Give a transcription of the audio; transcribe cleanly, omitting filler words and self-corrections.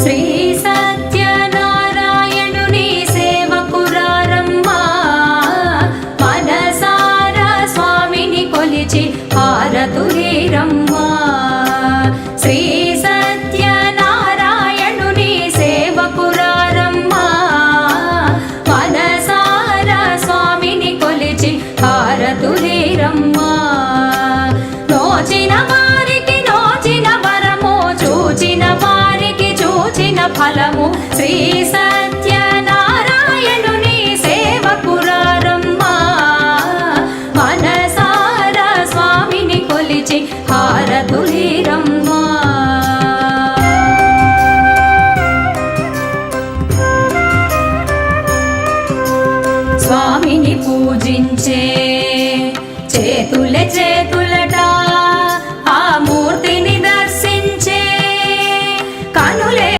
శ్రీ సత్యనారాయణుని సేవకురారమ్మా మనసారా స్వామిని కొలిచి హారతులేరమ్మా శ్రీ సత్యనారాయణుని సేవకురారమ్మా మనసారా స్వామిని కొలిచి హారతులేరమ్మా నోచిన వారికి నోచిన వరము చూచిన వారికి చూచిన ఫలము శ్రీ సత్య